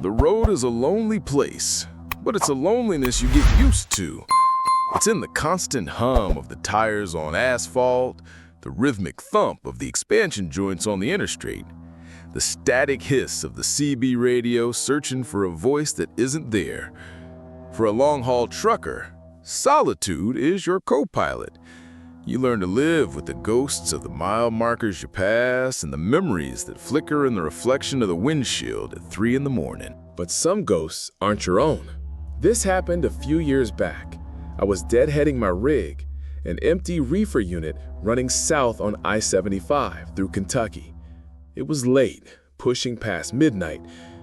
The road is a lonely place, but it's a loneliness you get used to. It's in the constant hum of the tires on asphalt, the rhythmic thump of the expansion joints on the interstate, the static hiss of the CB radio searching for a voice that isn't there. For a long-haul trucker, solitude is your co-pilot. You learn to live with the ghosts of the mile markers you pass and the memories that flicker in the reflection of the windshield at 3 in the morning. But some ghosts aren't your own. This happened a few years back. I was deadheading my rig, an empty reefer unit running south on I-75 through Kentucky. It was late, pushing past midnight,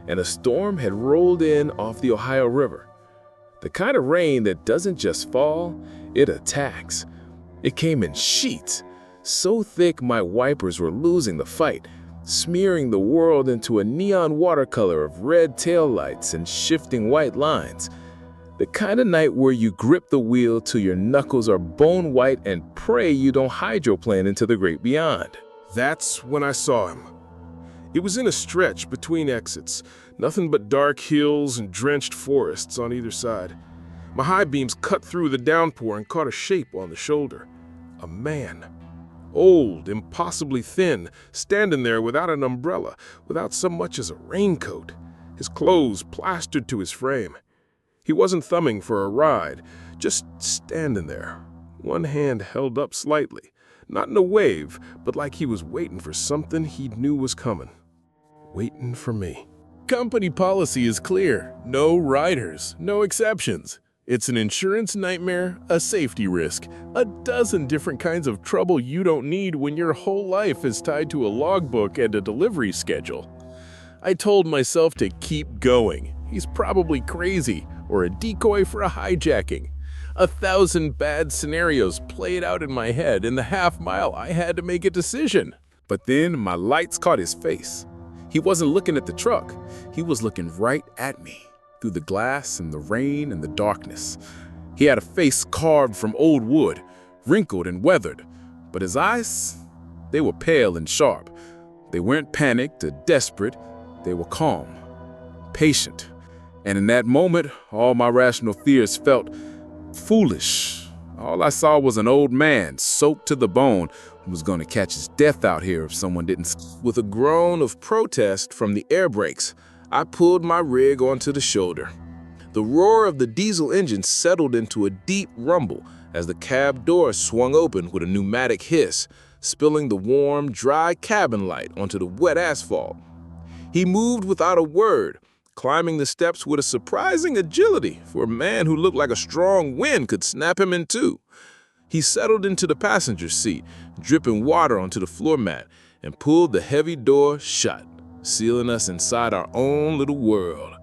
and a storm had rolled in off the Ohio River. The kind of rain that doesn't just fall, it attacks. It came in sheets, so thick my wipers were losing the fight, smearing the world into a neon watercolor of red taillights and shifting white lines. The kind of night where you grip the wheel till your knuckles are bone white and pray you don't hydroplane into the great beyond. That's when I saw him. It was in a stretch between exits, nothing but dark hills and drenched forests on either side. My high beams cut through the downpour and caught a shape on the shoulder. A man. Old, impossibly thin, standing there without an umbrella, without so much as a raincoat, his clothes plastered to his frame. He wasn't thumbing for a ride, just standing there, one hand held up slightly, not in a wave, but like he was waiting for something he knew was coming. Waiting for me. Company policy is clear. No riders, no exceptions. It's an insurance nightmare, a safety risk, a dozen different kinds of trouble you don't need when your whole life is tied to a logbook and a delivery schedule. I told myself to keep going. He's probably crazy or a decoy for a hijacking. 1,000 bad scenarios played out in my head in the half mile I had to make a decision. But then my lights caught his face. He wasn't looking at the truck. He was looking right at me, through the glass and the rain and the darkness. He had a face carved from old wood, wrinkled and weathered, but his eyes, they were pale and sharp. They weren't panicked or desperate. They were calm, patient. And in that moment, all my rational fears felt foolish. All I saw was an old man soaked to the bone who was going to catch his death out here if someone didn't. With a groan of protest from the air brakes, I pulled my rig onto the shoulder. The roar of the diesel engine settled into a deep rumble as the cab door swung open with a pneumatic hiss, spilling the warm, dry cabin light onto the wet asphalt. He moved without a word, climbing the steps with a surprising agility for a man who looked like a strong wind could snap him in two. He settled into the passenger seat, dripping water onto the floor mat, and pulled the heavy door shut, sealing us inside our own little world,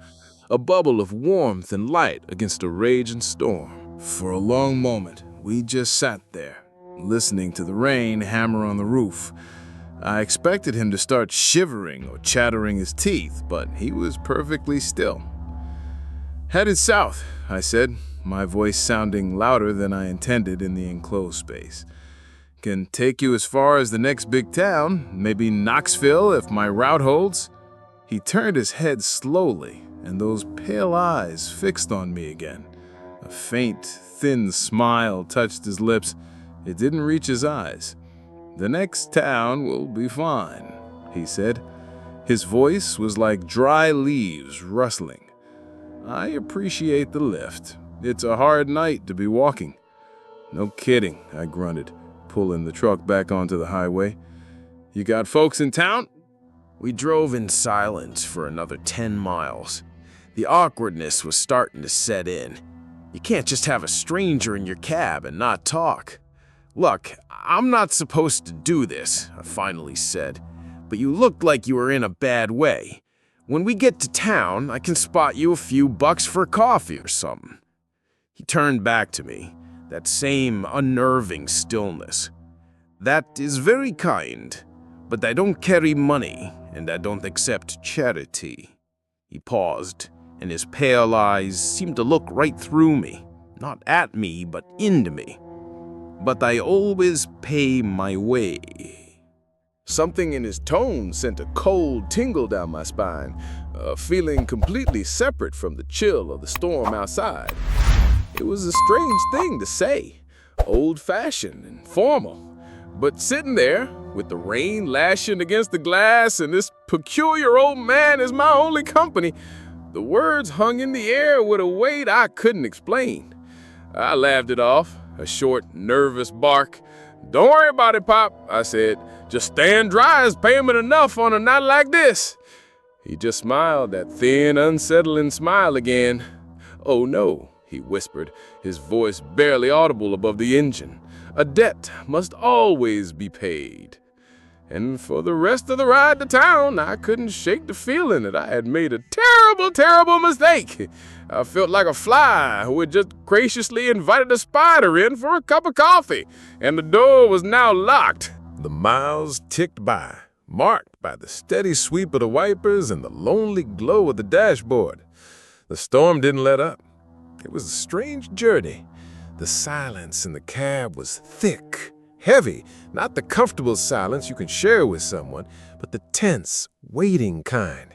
a bubble of warmth and light against a raging storm. For a long moment, we just sat there, listening to the rain hammer on the roof. I expected him to start shivering or chattering his teeth, but he was perfectly still. "Headed south," I said, my voice sounding louder than I intended in the enclosed space. "Can take you as far as the next big town, maybe Knoxville if my route holds." He turned his head slowly, and those pale eyes fixed on me again. A faint, thin smile touched his lips. It didn't reach his eyes. "The next town will be fine," he said. His voice was like dry leaves rustling. "I appreciate the lift. It's a hard night to be walking." "No kidding," I grunted, pulling the truck back onto the highway. "You got folks in town?" We drove in silence for another 10 miles. The awkwardness was starting to set in. You can't just have a stranger in your cab and not talk. "Look, I'm not supposed to do this," I finally said, "but you looked like you were in a bad way. When we get to town, I can spot you a few bucks for coffee or something." He turned back to me, that same unnerving stillness. "That is very kind, but I don't carry money, and I don't accept charity." He paused, and his pale eyes seemed to look right through me, not at me, but into me. "But I always pay my way." Something in his tone sent a cold tingle down my spine, feeling completely separate from the chill of the storm outside. It was a strange thing to say, old-fashioned and formal, but sitting there with the rain lashing against the glass and this peculiar old man as my only company, the words hung in the air with a weight I couldn't explain. I laughed it off, a short, nervous bark. "Don't worry about it, Pop," I said. "Just stand dry is payment enough on a night like this." He just smiled, that thin, unsettling smile again. "Oh no," he whispered, his voice barely audible above the engine. "A debt must always be paid." And for the rest of the ride to town, I couldn't shake the feeling that I had made a terrible, terrible mistake. I felt like a fly who had just graciously invited a spider in for a cup of coffee, and the door was now locked. The miles ticked by, marked by the steady sweep of the wipers and the lonely glow of the dashboard. The storm didn't let up. It was a strange journey. The silence in the cab was thick, heavy, not the comfortable silence you can share with someone, but the tense, waiting kind.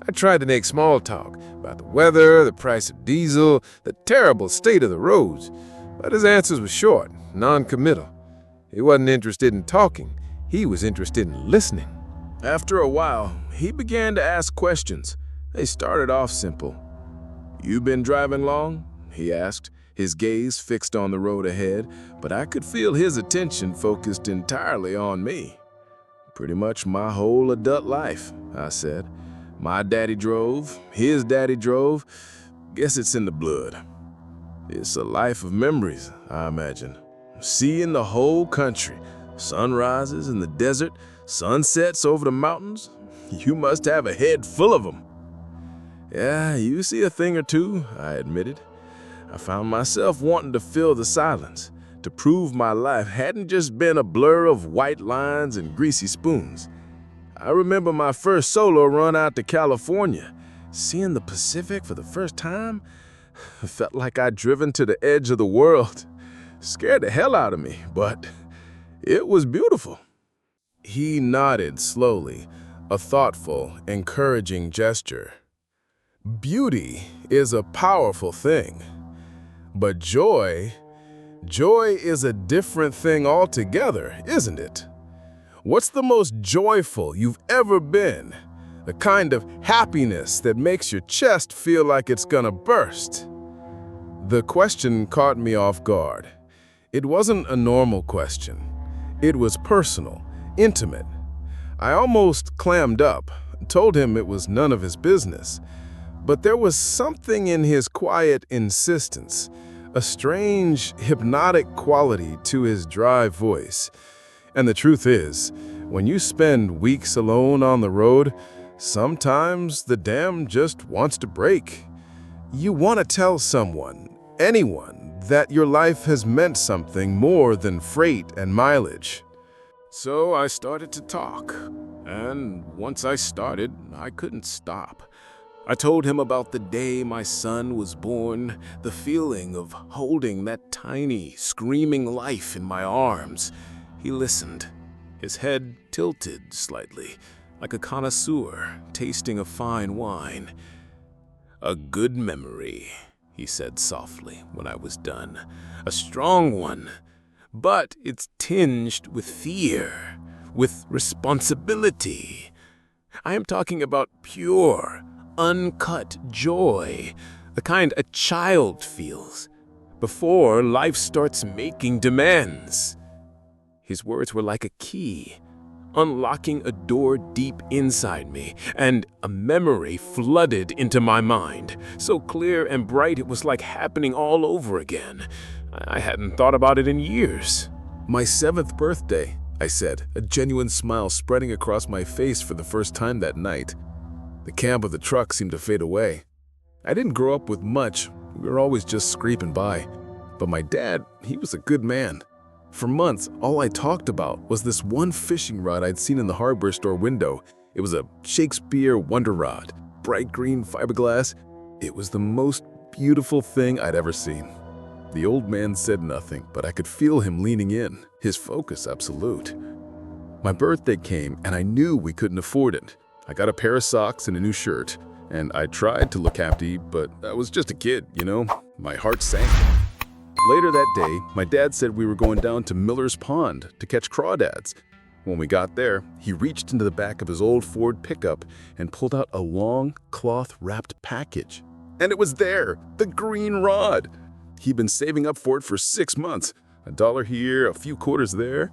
I tried to make small talk about the weather, the price of diesel, the terrible state of the roads, but his answers were short, non-committal. He wasn't interested in talking. He was interested in listening. After a while, he began to ask questions. They started off simple. "You been driving long?" he asked, his gaze fixed on the road ahead, but I could feel his attention focused entirely on me. "Pretty much my whole adult life," I said. "My daddy drove, his daddy drove. Guess it's in the blood. It's a life of memories, I imagine. Seeing the whole country, sunrises in the desert, sunsets over the mountains. You must have a head full of them." "Yeah, you see a thing or two," I admitted. I found myself wanting to fill the silence, to prove my life hadn't just been a blur of white lines and greasy spoons. I remember my first solo run out to California. Seeing the Pacific for the first time, felt like I'd driven to the edge of the world. Scared the hell out of me, but it was beautiful. He nodded slowly, a thoughtful, encouraging gesture. Beauty is a powerful thing, but joy is a different thing altogether, isn't it? What's the most joyful you've ever been? The kind of happiness that makes your chest feel like it's gonna burst. The question caught me off guard. It wasn't a normal question. It was personal, intimate. I almost clammed up, told him it was none of his business. But there was something in his quiet insistence, a strange, hypnotic quality to his dry voice. And the truth is, when you spend weeks alone on the road, sometimes the dam just wants to break. You want to tell someone, anyone, that your life has meant something more than freight and mileage. So I started to talk, and once I started, I couldn't stop. I told him about the day my son was born, the feeling of holding that tiny, screaming life in my arms. He listened, his head tilted slightly, like a connoisseur tasting a fine wine. "A good memory," he said softly when I was done. "A strong one, but it's tinged with fear, with responsibility. I am talking about pure, uncut joy, the kind a child feels before life starts making demands." His words were like a key, unlocking a door deep inside me, and a memory flooded into my mind, so clear and bright it was like happening all over again. I hadn't thought about it in years. "My 7th birthday," I said, a genuine smile spreading across my face for the first time that night. The cab of the truck seemed to fade away. I didn't grow up with much. We were always just scraping by. But my dad, he was a good man. For months, all I talked about was this one fishing rod I'd seen in the hardware store window. It was a Shakespeare wonder rod, bright green fiberglass. It was the most beautiful thing I'd ever seen. The old man said nothing, but I could feel him leaning in, his focus absolute. My birthday came and I knew we couldn't afford it. I got a pair of socks and a new shirt, and I tried to look happy, but I was just a kid, you know? My heart sank. Later that day, my dad said we were going down to Miller's Pond to catch crawdads. When we got there, he reached into the back of his old Ford pickup and pulled out a long, cloth-wrapped package. And it was there, the green rod. He'd been saving up for it for 6 months. $1 here, a few quarters there.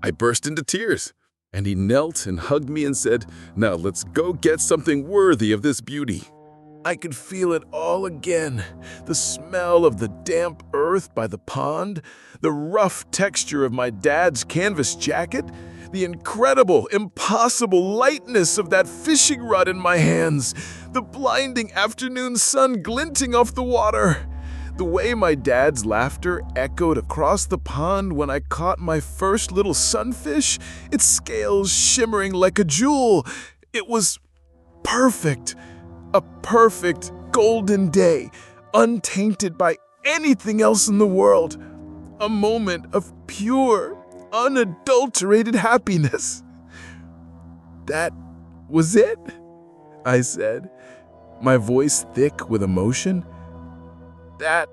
I burst into tears. And he knelt and hugged me and said, "Now let's go get something worthy of this beauty." I could feel it all again. The smell of the damp earth by the pond, the rough texture of my dad's canvas jacket, the incredible, impossible lightness of that fishing rod in my hands, the blinding afternoon sun glinting off the water. The way my dad's laughter echoed across the pond when I caught my first little sunfish, its scales shimmering like a jewel. It was perfect. A perfect golden day, untainted by anything else in the world. A moment of pure, unadulterated happiness. "That was it?" I said, my voice thick with emotion. "That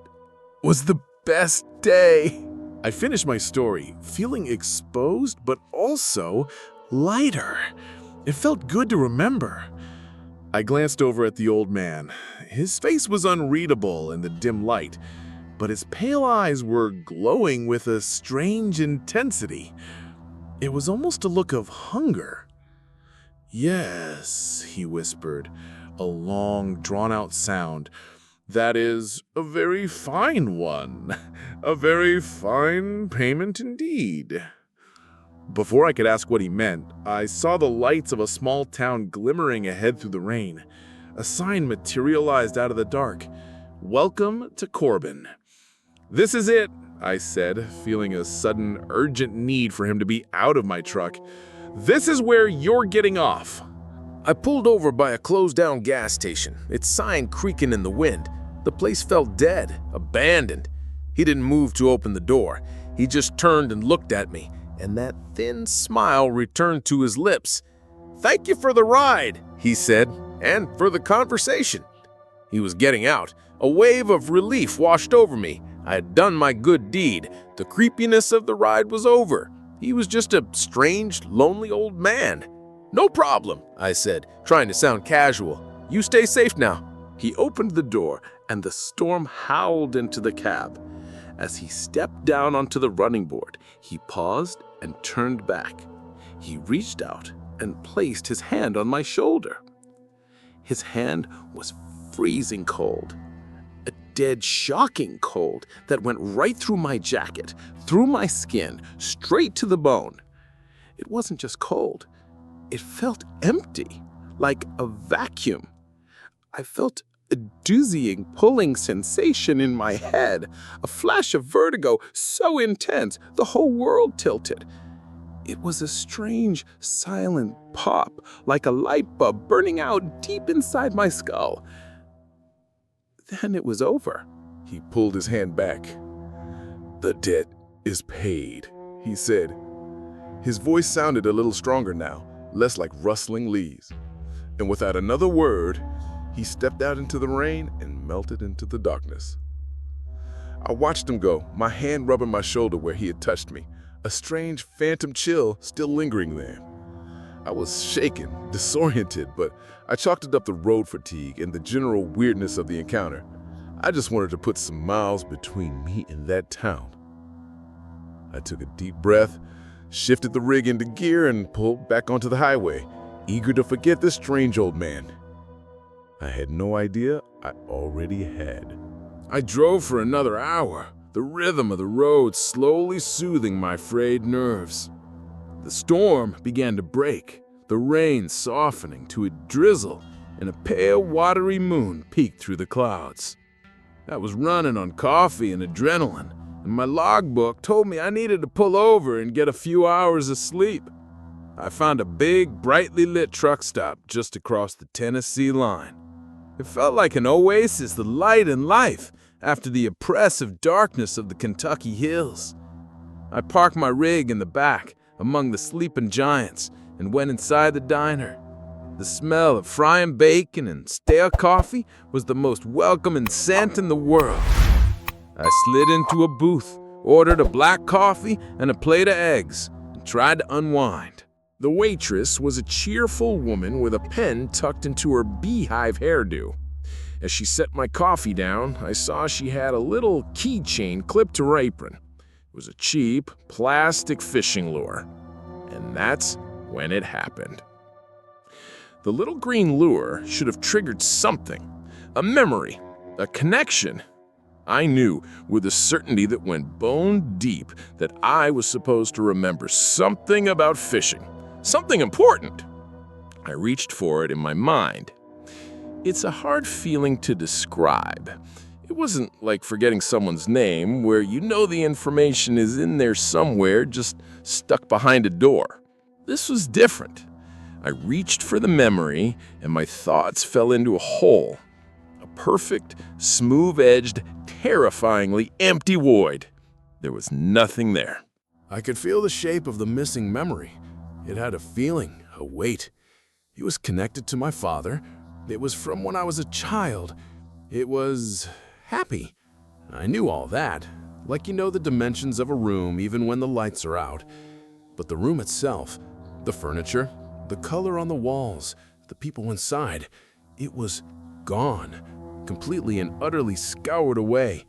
was the best day." I finished my story, feeling exposed but also lighter. It felt good to remember. I glanced over at the old man. His face was unreadable in the dim light, but his pale eyes were glowing with a strange intensity. It was almost a look of hunger. "Yes," he whispered, a long, drawn-out sound. "That is a very fine one. A very fine payment indeed." Before I could ask what he meant, I saw the lights of a small town glimmering ahead through the rain. A sign materialized out of the dark. "Welcome to Corbin." "This is it," I said, feeling a sudden urgent need for him to be out of my truck. "This is where you're getting off." I pulled over by a closed-down gas station, its sign creaking in the wind. The place felt dead, abandoned. He didn't move to open the door. He just turned and looked at me, and that thin smile returned to his lips. "Thank you for the ride," he said, "and for the conversation." He was getting out. A wave of relief washed over me. I had done my good deed. The creepiness of the ride was over. He was just a strange, lonely old man. "No problem," I said, trying to sound casual. "You stay safe now." He opened the door, and the storm howled into the cab. As he stepped down onto the running board, he paused and turned back. He reached out and placed his hand on my shoulder. His hand was freezing cold, a dead, shocking cold that went right through my jacket, through my skin, straight to the bone. It wasn't just cold. It felt empty, like a vacuum. I felt a dizzying, pulling sensation in my head, a flash of vertigo so intense the whole world tilted. It was a strange, silent pop, like a light bulb burning out deep inside my skull. Then it was over. He pulled his hand back. "The debt is paid," he said. His voice sounded a little stronger now, less like rustling leaves. And without another word, he stepped out into the rain and melted into the darkness. I watched him go, my hand rubbing my shoulder where he had touched me, a strange phantom chill still lingering there. I was shaken, disoriented, but I chalked it up to road fatigue and the general weirdness of the encounter. I just wanted to put some miles between me and that town. I took a deep breath, shifted the rig into gear, and pulled back onto the highway, eager to forget this strange old man. I had no idea I already had. I drove for another hour, the rhythm of the road slowly soothing my frayed nerves. The storm began to break, the rain softening to a drizzle, and a pale, watery moon peeked through the clouds. I was running on coffee and adrenaline, and my logbook told me I needed to pull over and get a few hours of sleep. I found a big, brightly lit truck stop just across the Tennessee line. It felt like an oasis of light and life after the oppressive darkness of the Kentucky hills. I parked my rig in the back, among the sleeping giants and went inside the diner. The smell of frying bacon and stale coffee was the most welcoming scent in the world. I slid into a booth, ordered a black coffee and a plate of eggs, and tried to unwind. The waitress was a cheerful woman with a pen tucked into her beehive hairdo. As she set my coffee down, I saw she had a little keychain clipped to her apron. It was a cheap, plastic fishing lure. And that's when it happened. The little green lure should have triggered something, a memory, a connection. I knew with a certainty that went bone deep that I was supposed to remember something about fishing, something important. I reached for it in my mind. It's a hard feeling to describe. It wasn't like forgetting someone's name, where you know the information is in there somewhere, just stuck behind a door. This was different. I reached for the memory, and my thoughts fell into a hole. A perfect, smooth-edged, terrifyingly empty void. There was nothing there. I could feel the shape of the missing memory. It had a feeling, a weight. It was connected to my father. It was from when I was a child. It was happy. I knew all that, like you know the dimensions of a room even when the lights are out. But the room itself, the furniture, the color on the walls, the people inside, it was gone, completely and utterly scoured away.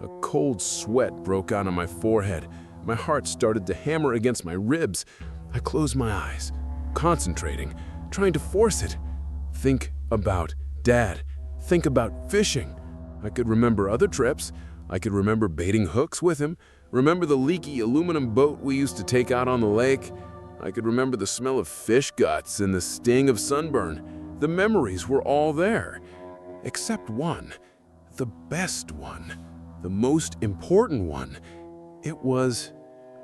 A cold sweat broke out on my forehead. My heart started to hammer against my ribs. I closed my eyes, concentrating, trying to force it. Think about Dad. Think about fishing. I could remember other trips. I could remember baiting hooks with him, remember the leaky aluminum boat we used to take out on the lake. I could remember the smell of fish guts and the sting of sunburn. The memories were all there, except one, the best one, the most important one. It was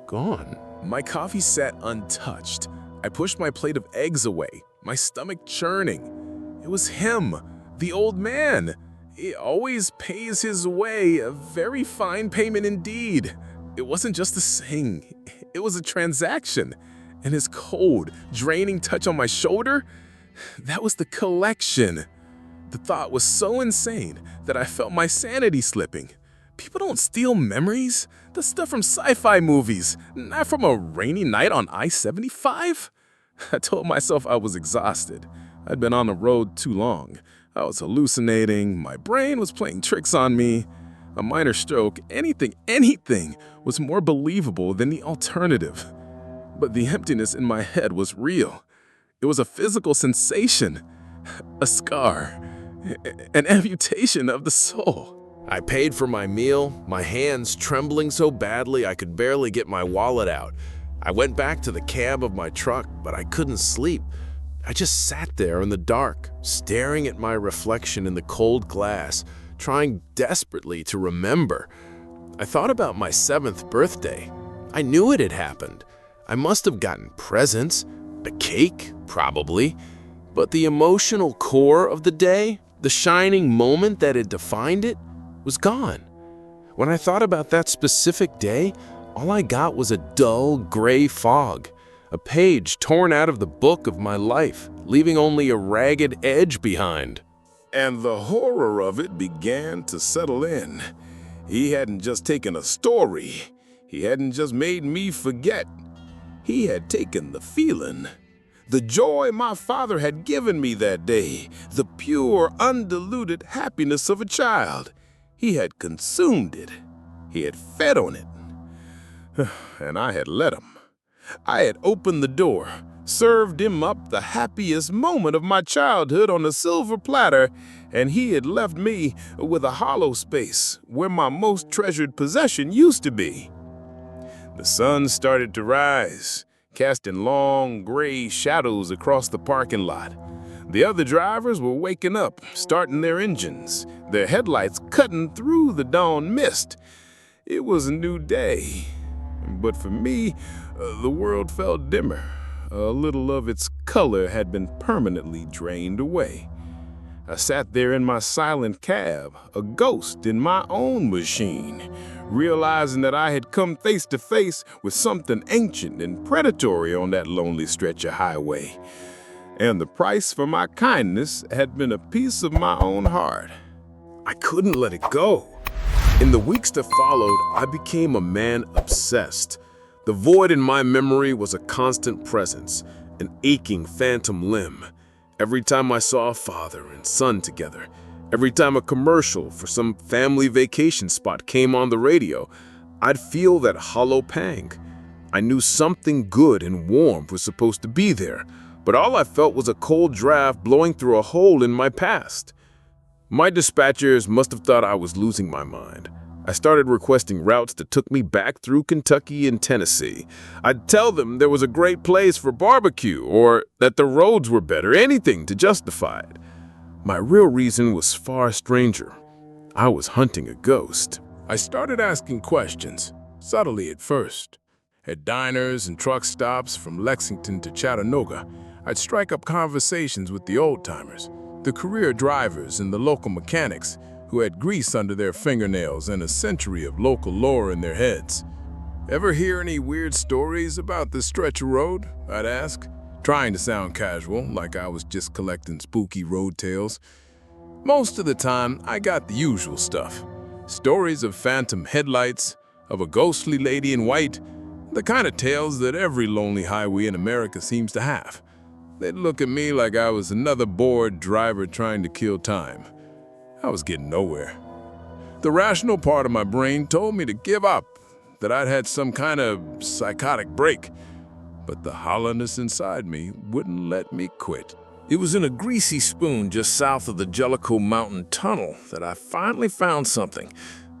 gone. My coffee sat untouched. I pushed my plate of eggs away, my stomach churning. It was him, the old man. He always pays his way, a very fine payment indeed. It wasn't just a saying, it was a transaction. And his cold, draining touch on my shoulder, that was the collection. The thought was so insane that I felt my sanity slipping. People don't steal memories. That's stuff from sci-fi movies, not from a rainy night on I-75. I told myself I was exhausted. I'd been on the road too long. I was hallucinating. My brain was playing tricks on me. A minor stroke, anything was more believable than the alternative. But the emptiness in my head was real. It was a physical sensation, a scar, an amputation of the soul. I paid for my meal, my hands trembling so badly I could barely get my wallet out. I went back to the cab of my truck, but I couldn't sleep. I just sat there in the dark, staring at my reflection in the cold glass, trying desperately to remember. I thought about my 7th birthday. I knew it had happened. I must have gotten presents, a cake, probably. But the emotional core of the day, the shining moment that had defined it, was gone. When I thought about that specific day, all I got was a dull, gray fog, a page torn out of the book of my life, leaving only a ragged edge behind. And the horror of it began to settle in. He hadn't just taken a story. He hadn't just made me forget. He had taken the feeling, the joy my father had given me that day, the pure, undiluted happiness of a child. He had consumed it. He had fed on it. And I had let him. I had opened the door, served him up the happiest moment of my childhood on a silver platter, and he had left me with a hollow space where my most treasured possession used to be. The sun started to rise, casting long, gray shadows across the parking lot. The other drivers were waking up, starting their engines, their headlights cutting through the dawn mist. It was a new day, but for me, the world felt dimmer. A little of its color had been permanently drained away. I sat there in my silent cab, a ghost in my own machine, realizing that I had come face to face with something ancient and predatory on that lonely stretch of highway. And the price for my kindness had been a piece of my own heart. I couldn't let it go. In the weeks that followed, I became a man obsessed. The void in my memory was a constant presence, an aching phantom limb. Every time I saw a father and son together, every time a commercial for some family vacation spot came on the radio, I'd feel that hollow pang. I knew something good and warm was supposed to be there, but all I felt was a cold draft blowing through a hole in my past. My dispatchers must have thought I was losing my mind. I started requesting routes that took me back through Kentucky and Tennessee. I'd tell them there was a great place for barbecue or that the roads were better, anything to justify it. My real reason was far stranger. I was hunting a ghost. I started asking questions, subtly at first. At diners and truck stops from Lexington to Chattanooga, I'd strike up conversations with the old-timers, the career drivers and the local mechanics who had grease under their fingernails and a century of local lore in their heads. "Ever hear any weird stories about this stretch of road?" I'd ask, trying to sound casual, like I was just collecting spooky road tales. Most of the time, I got the usual stuff. Stories of phantom headlights, of a ghostly lady in white, the kind of tales that every lonely highway in America seems to have. They'd look at me like I was another bored driver trying to kill time. I was getting nowhere. The rational part of my brain told me to give up, that I'd had some kind of psychotic break, but the hollowness inside me wouldn't let me quit. It was in a greasy spoon just south of the Jellicoe Mountain Tunnel that I finally found something.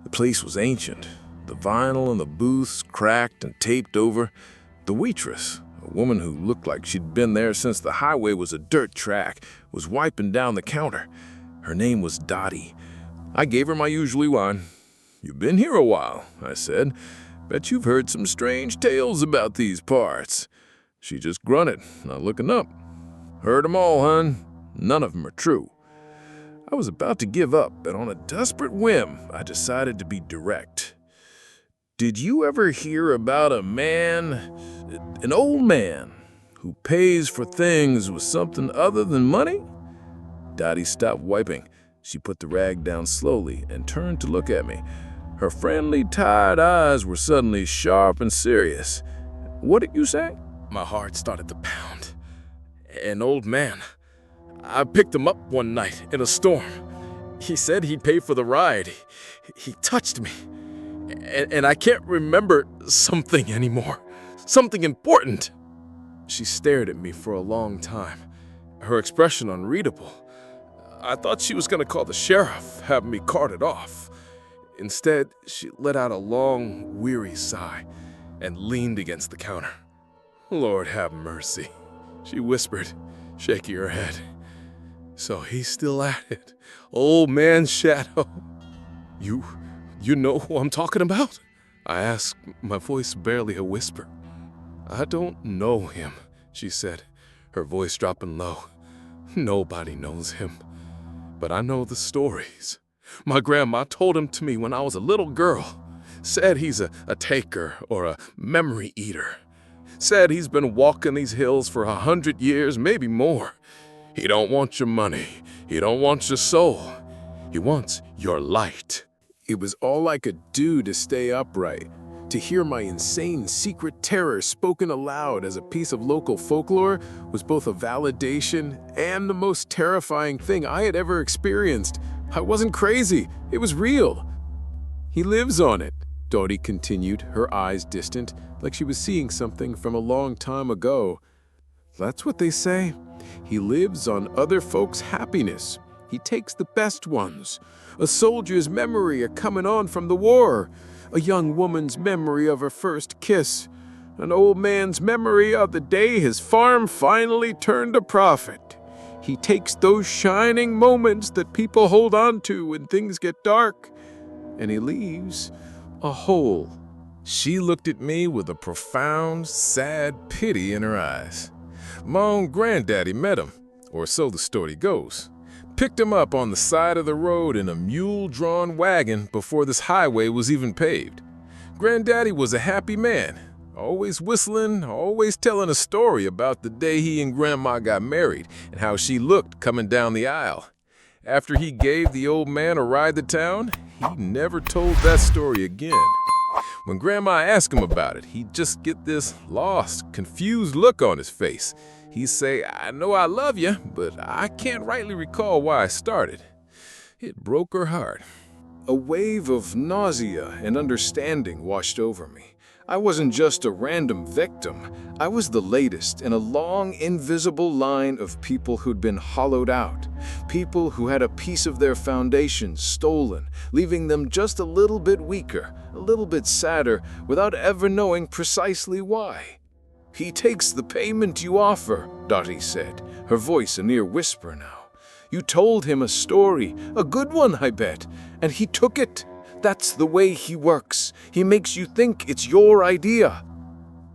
The place was ancient. The vinyl in the booths cracked and taped over. The waitress, a woman who looked like she'd been there since the highway was a dirt track, was wiping down the counter. Her name was Dottie. I gave her my usual whine. "You've been here a while," I said. "Bet you've heard some strange tales about these parts." She just grunted, not looking up. "Heard 'em all, hun. None of 'em are true." I was about to give up, but on a desperate whim, I decided to be direct. "Did you ever hear about a man, an old man, who pays for things with something other than money?" Dottie stopped wiping. She put the rag down slowly and turned to look at me. Her friendly, tired eyes were suddenly sharp and serious. "What did you say?" My heart started to pound. "An old man. I picked him up one night in a storm. He said he'd pay for the ride. He touched me. And I can't remember something anymore. Something important." She stared at me for a long time, her expression unreadable. I thought she was going to call the sheriff, have me carted off. Instead, she let out a long, weary sigh and leaned against the counter. "Lord have mercy," she whispered, shaking her head. "So he's still at it, old man Shadow." You know who I'm talking about?" I asked, my voice barely a whisper. "I don't know him," she said, her voice dropping low. "Nobody knows him. But I know the stories. My grandma told him to me when I was a little girl. Said he's a taker or a memory eater. Said he's been walking these hills for 100 years, maybe more. He don't want your money. He don't want your soul. He wants your light." It was all I could do to stay upright, to hear my insane secret terror spoken aloud as a piece of local folklore was both a validation and the most terrifying thing I had ever experienced. I wasn't crazy, it was real. "He lives on it," Dottie continued, her eyes distant, like she was seeing something from a long time ago. "That's what they say. He lives on other folks' happiness. He takes the best ones. A soldier's memory of coming on from the war. A young woman's memory of her first kiss. An old man's memory of the day his farm finally turned a profit. He takes those shining moments that people hold on to when things get dark, and he leaves a hole." She looked at me with a profound, sad pity in her eyes. "My own granddaddy met him, or so the story goes. picked him up on the side of the road in a mule-drawn wagon before this highway was even paved. Granddaddy was a happy man, always whistling, always telling a story about the day he and Grandma got married and how she looked coming down the aisle. After he gave the old man a ride to town, he never told that story again. When Grandma asked him about it, he'd just get this lost, confused look on his face. He'd say, "I know I love you, but I can't rightly recall why I started." It broke her heart. A wave of nausea and understanding washed over me. I wasn't just a random victim. I was the latest in a long, invisible line of people who'd been hollowed out. People who had a piece of their foundation stolen, leaving them just a little bit weaker, a little bit sadder, without ever knowing precisely why. "He takes the payment you offer," Dottie said, her voice a near whisper now. "You told him a story, a good one, I bet, and he took it. That's the way he works. He makes you think it's your idea."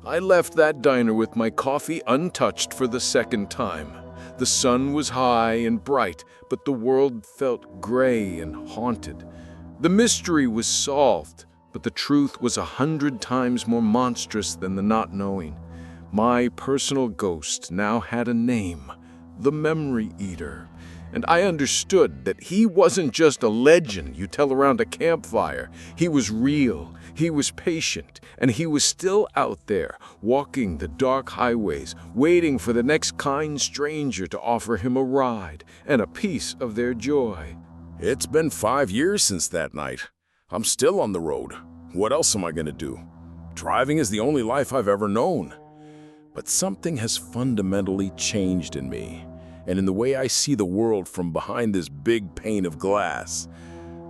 I left that diner with my coffee untouched for the second time. The sun was high and bright, but the world felt gray and haunted. The mystery was solved, but the truth was 100 times more monstrous than the not knowing. My personal ghost now had a name, the Memory Eater. And I understood that he wasn't just a legend you tell around a campfire. He was real, he was patient, and he was still out there, walking the dark highways, waiting for the next kind stranger to offer him a ride and a piece of their joy. It's been 5 years since that night. I'm still on the road. What else am I gonna do? Driving is the only life I've ever known. But something has fundamentally changed in me, and in the way I see the world from behind this big pane of glass.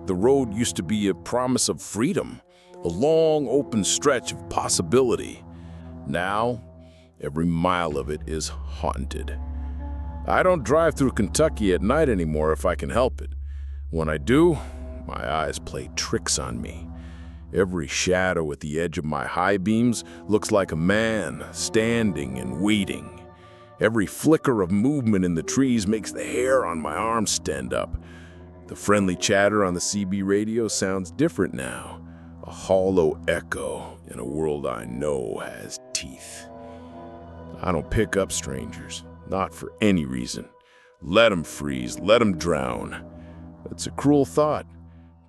The road used to be a promise of freedom, a long open stretch of possibility. Now, every mile of it is haunted. I don't drive through Kentucky at night anymore if I can help it. When I do, my eyes play tricks on me. Every shadow at the edge of my high beams looks like a man standing and waiting. Every flicker of movement in the trees makes the hair on my arms stand up. The friendly chatter on the CB radio sounds different now, a hollow echo in a world I know has teeth. I don't pick up strangers, not for any reason. Let them freeze, let them drown. It's a cruel thought,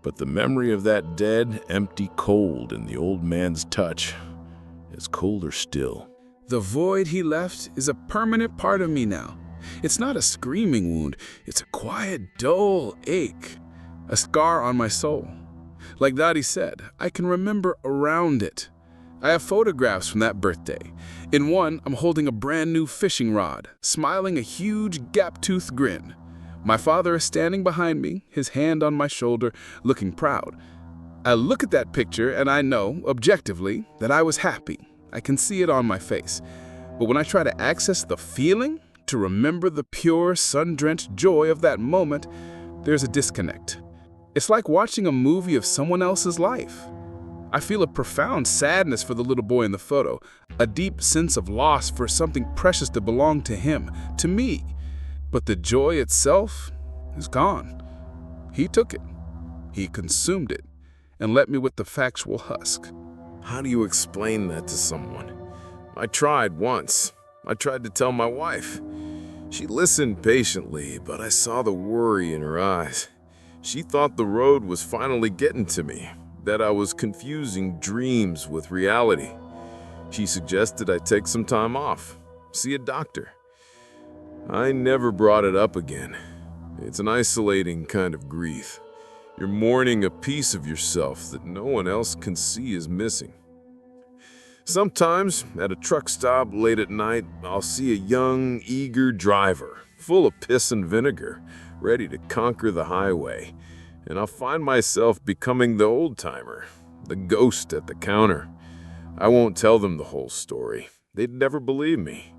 but the memory of that dead, empty cold in the old man's touch is colder still. The void he left is a permanent part of me now. It's not a screaming wound, it's a quiet, dull ache, a scar on my soul. Like Dottie said, I can remember around it. I have photographs from that birthday. In one, I'm holding a brand new fishing rod, smiling a huge gap-toothed grin. My father is standing behind me, his hand on my shoulder, looking proud. I look at that picture and I know, objectively, that I was happy. I can see it on my face. But when I try to access the feeling, to remember the pure, sun-drenched joy of that moment, there's a disconnect. It's like watching a movie of someone else's life. I feel a profound sadness for the little boy in the photo, a deep sense of loss for something precious that belonged to him, to me. But the joy itself is gone. He took it. He consumed it and left me with the factual husk. How do you explain that to someone? I tried once. I tried to tell my wife. She listened patiently, but I saw the worry in her eyes. She thought the road was finally getting to me, that I was confusing dreams with reality. She suggested I take some time off, see a doctor. I never brought it up again. It's an isolating kind of grief. You're mourning a piece of yourself that no one else can see is missing. Sometimes, at a truck stop late at night, I'll see a young, eager driver, full of piss and vinegar, ready to conquer the highway, and I'll find myself becoming the old-timer, the ghost at the counter. I won't tell them the whole story. They'd never believe me.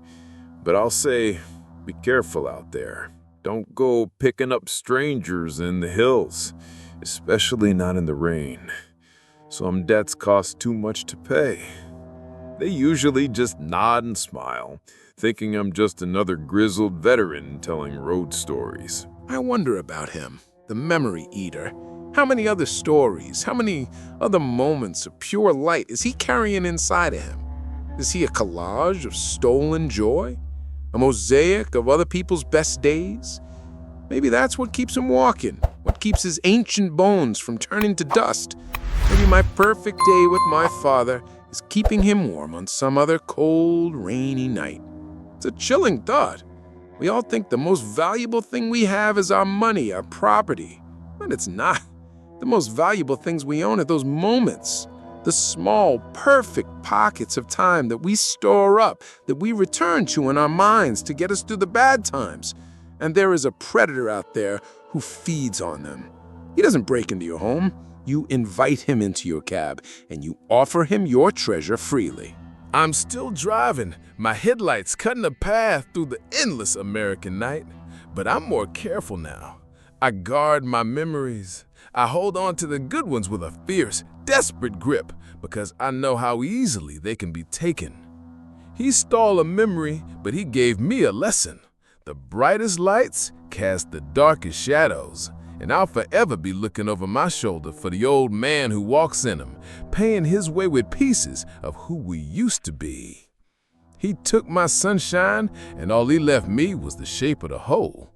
But I'll say, be careful out there. Don't go picking up strangers in the hills, especially not in the rain. Some debts cost too much to pay. They usually just nod and smile, thinking I'm just another grizzled veteran telling road stories. I wonder about him, the memory eater. How many other stories, how many other moments of pure light is he carrying inside of him? Is he a collage of stolen joy? A mosaic of other people's best days? Maybe that's what keeps him walking, what keeps his ancient bones from turning to dust. Maybe my perfect day with my father is keeping him warm on some other cold, rainy night. It's a chilling thought. We all think the most valuable thing we have is our money, our property. But it's not. The most valuable things we own are those moments, the small, perfect pockets of time that we store up, that we return to in our minds to get us through the bad times. And there is a predator out there who feeds on them. He doesn't break into your home. You invite him into your cab, and you offer him your treasure freely. I'm still driving, my headlights cutting a path through the endless American night. But I'm more careful now. I guard my memories. I hold on to the good ones with a fierce, desperate grip because I know how easily they can be taken. He stole a memory, but he gave me a lesson. The brightest lights cast the darkest shadows, and I'll forever be looking over my shoulder for the old man who walks in them, paying his way with pieces of who we used to be. He took my sunshine, and all he left me was the shape of the whole.